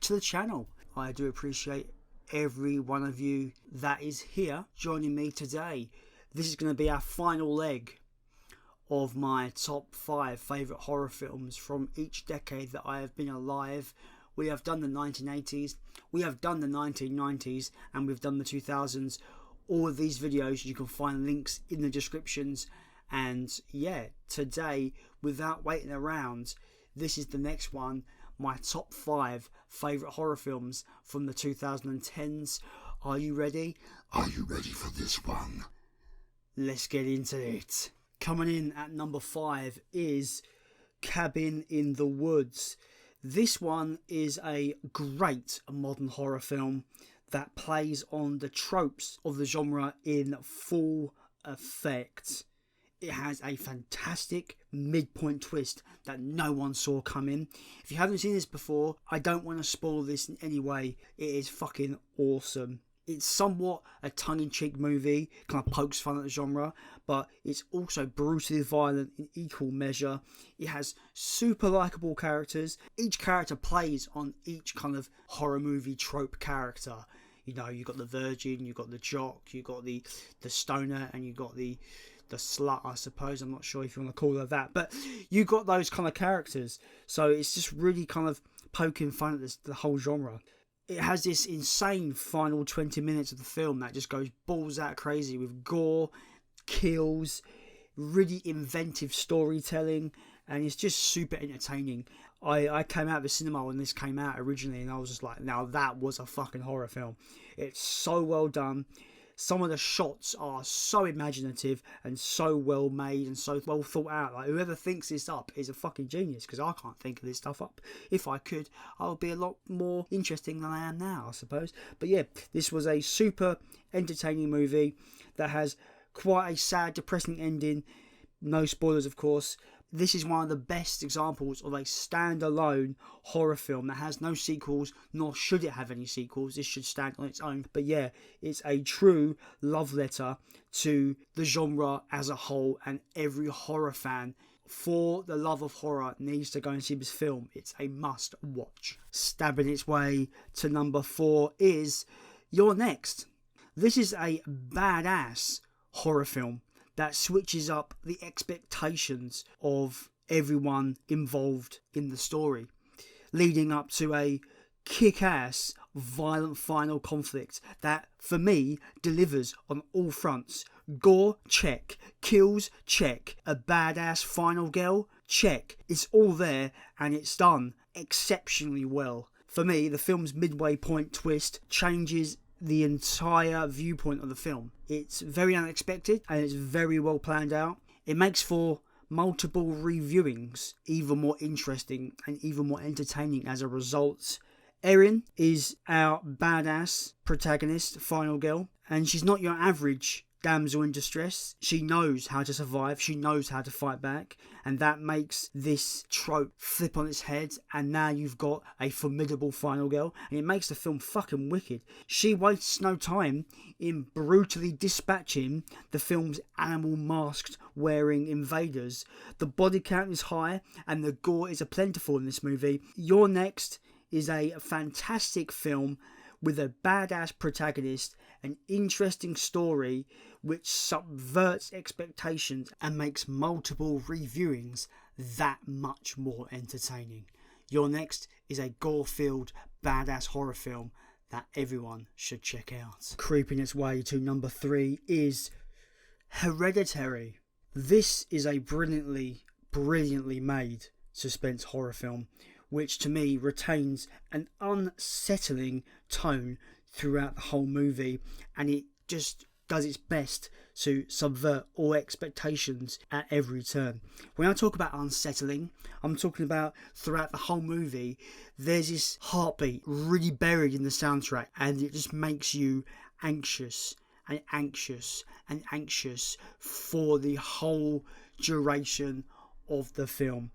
to the channel. I do appreciate every one of you that is here joining me today. This is going to be our final leg of my top 5 favourite horror films from each decade that I have been alive. We have done the 1980s, we have done the 1990s, and we've done the 2000s. All of these videos, you can find links in the descriptions. And yeah, today, without waiting around, this is the next one. My top 5 favourite horror films from the 2010s. Are you ready? Are you ready for this one? Let's get into it. Coming in at number 5 is Cabin in the Woods. This one is a great modern horror film that plays on the tropes of the genre in full effect. It has a fantastic midpoint twist that no one saw coming. If you haven't seen this before, I don't want to spoil this in any way. It is fucking awesome. It's somewhat a tongue-in-cheek movie, kind of pokes fun at the genre, but it's also brutally violent in equal measure. It has super likeable characters. Each character plays on each kind of horror movie trope character. You know, you've got the virgin, you've got the jock, you've got the stoner, and you've got the slut, I suppose. I'm not sure if you want to call her that, but you got those kind of characters. So it's just really kind of poking fun at the whole genre. It has this insane final 20 minutes of the film that just goes balls out crazy with gore, kills, really inventive storytelling, and it's just super entertaining. I came out of the cinema when this came out originally, and I was just like, now that was a fucking horror film. It's so well done. Some of the shots are so imaginative and so well made and so well thought out. Like, whoever thinks this up is a fucking genius, because I can't think of this stuff up. If I could, I would be a lot more interesting than I am now, I suppose. But yeah, this was a super entertaining movie that has quite a sad, depressing ending. No spoilers, of course. This is one of the best examples of a standalone horror film that has no sequels, nor should it have any sequels. This should stand on its own. But yeah, it's a true love letter to the genre as a whole, and every horror fan for the love of horror needs to go and see this film. It's a must watch. Stabbing its way to number 4 is You're Next. This is a badass horror film that switches up the expectations of everyone involved in the story, leading up to a kick-ass violent final conflict that, for me, delivers on all fronts. Gore, check. Kills, check. A badass final girl, check. It's all there, and it's done exceptionally well. For me, the film's midway point twist changes the entire viewpoint of the film. It's very unexpected and it's very well planned out. It makes for multiple reviewings, even more interesting and even more entertaining as a result. Erin is our badass protagonist, final girl, and she's not your average damsel in distress. She knows how to survive, she knows how to fight back, and that makes this trope flip on its head, and now you've got a formidable final girl, and it makes the film fucking wicked. She wastes no time in brutally dispatching the film's animal masked wearing invaders. The body count is high and the gore is plentiful in this movie. You're Next is a fantastic film with a badass protagonist, an interesting story which subverts expectations and makes multiple reviewings that much more entertaining. You're Next is a gore-filled, badass horror film that everyone should check out. Creeping its way to number 3 is Hereditary. This is a brilliantly made suspense horror film, which to me retains an unsettling tone throughout the whole movie, and it just does its best to subvert all expectations at every turn. When I talk about unsettling, I'm talking about throughout the whole movie, there's this heartbeat really buried in the soundtrack, and it just makes you anxious and anxious and anxious for the whole duration of the film.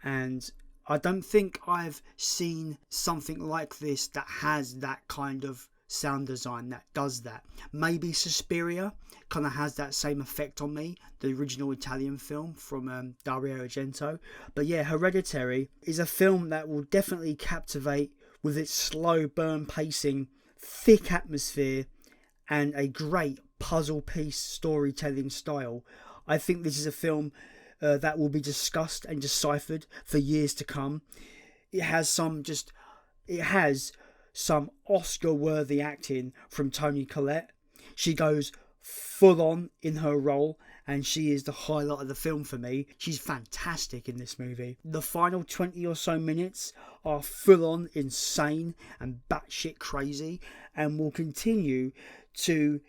And I don't think I've seen something like this that has that kind of sound design that does that. Maybe Suspiria kind of has that same effect on me, the original Italian film from Dario Argento. But yeah, Hereditary is a film that will definitely captivate with its slow burn pacing, thick atmosphere, and a great puzzle piece storytelling style. I think this is a film that will be discussed and deciphered for years to come. It has some Oscar-worthy acting from Toni Collette. She goes full on in her role, and she is the highlight of the film for me. She's fantastic in this movie. The final 20 or so minutes are full on insane and batshit crazy, and will continue to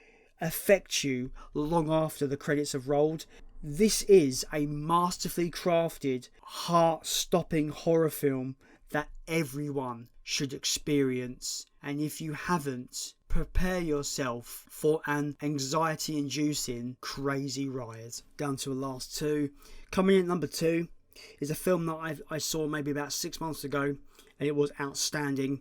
affect you long after the credits have rolled. This is a masterfully crafted, heart-stopping horror film that everyone should experience. And if you haven't, prepare yourself for an anxiety-inducing, crazy ride. Down to the last two. Coming in at number 2 is a film that I saw maybe about 6 months ago, and it was outstanding.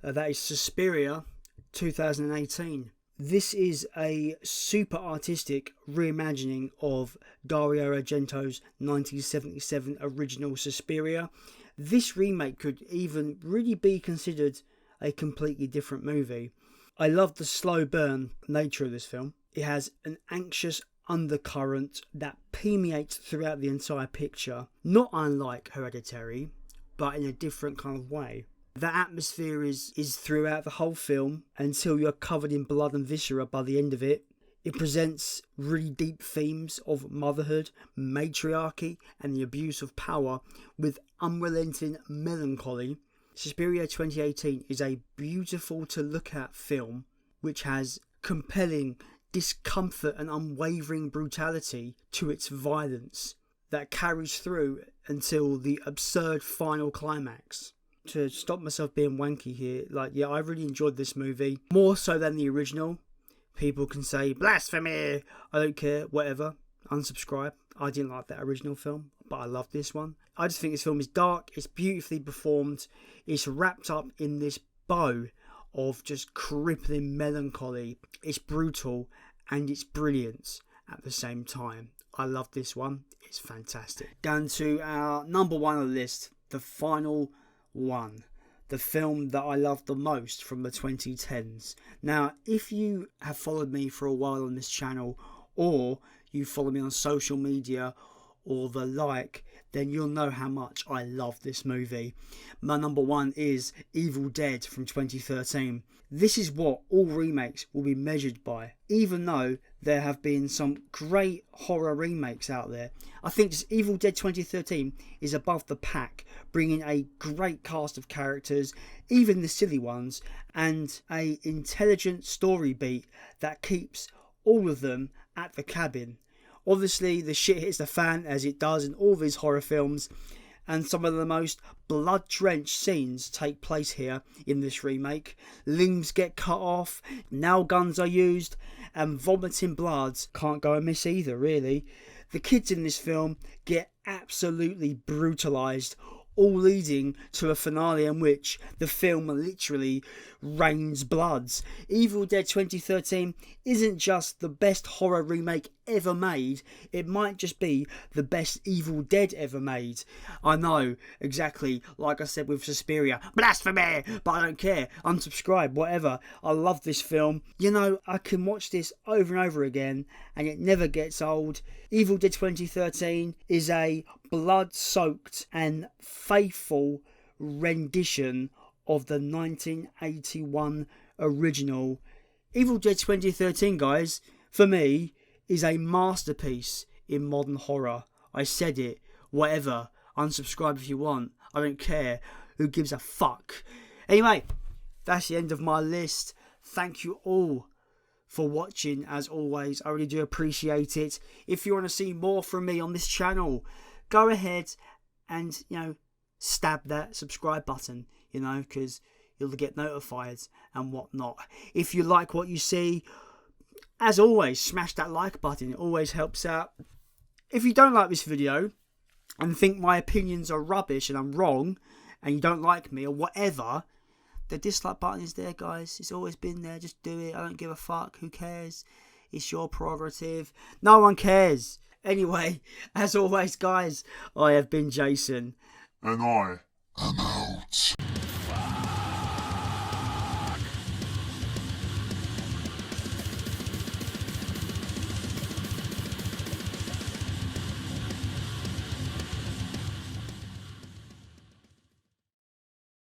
That is Suspiria, 2018. This is a super artistic reimagining of Dario Argento's 1977 original Suspiria. This remake could even really be considered a completely different movie. I love the slow burn nature of this film. It has an anxious undercurrent that permeates throughout the entire picture, not unlike Hereditary, but in a different kind of way. The atmosphere is throughout the whole film until you're covered in blood and viscera by the end of it. It presents really deep themes of motherhood, matriarchy, and the abuse of power with unrelenting melancholy. Suspiria 2018 is a beautiful to look at film which has compelling discomfort and unwavering brutality to its violence that carries through until the absurd final climax. To stop myself being wanky here, I really enjoyed this movie. More so than the original. People can say, blasphemy! I don't care, whatever. Unsubscribe. I didn't like that original film, but I love this one. I just think this film is dark, it's beautifully performed, it's wrapped up in this bow of just crippling melancholy. It's brutal and it's brilliant at the same time. I love this one, it's fantastic. Down to our number 1 on the list, the final one. The film that I love the most from the 2010s. Now, if you have followed me for a while on this channel, or you follow me on social media or the like, then you'll know how much I love this movie. My number 1 is Evil Dead from 2013. This is what all remakes will be measured by, even though there have been some great horror remakes out there. I think just Evil Dead 2013 is above the pack, bringing a great cast of characters, even the silly ones, and a intelligent story beat that keeps all of them at the cabin. Obviously, the shit hits the fan, as it does in all these horror films, and some of the most blood-drenched scenes take place here in this remake. Limbs get cut off, nail guns are used, and vomiting bloods can't go amiss either, really. The kids in this film get absolutely brutalised, all leading to a finale in which the film literally rains bloods. Evil Dead 2013 isn't just the best horror remake ever made, it might just be the best Evil Dead ever made. I know, exactly, like I said with Suspiria, blasphemy, but I don't care, unsubscribe, whatever. I love this film. You know, I can watch this over and over again and it never gets old. Evil Dead 2013 is a blood-soaked and faithful rendition of the 1981 original. Evil Dead 2013, guys, for me, is a masterpiece in modern horror. I said it, whatever. Unsubscribe if you want. I don't care. Who gives a fuck? Anyway, that's the end of my list. Thank you all for watching, as always. I really do appreciate it. If you want to see more from me on this channel, go ahead and, stab that subscribe button, because you'll get notified and whatnot. If you like what you see, as always, smash that like button. It always helps out. If you don't like this video and think my opinions are rubbish and I'm wrong and you don't like me or whatever, the dislike button is there, guys. It's always been there. Just do it. I don't give a fuck. Who cares? It's your prerogative. No one cares. Anyway, as always, guys, I have been Jason. And I am out.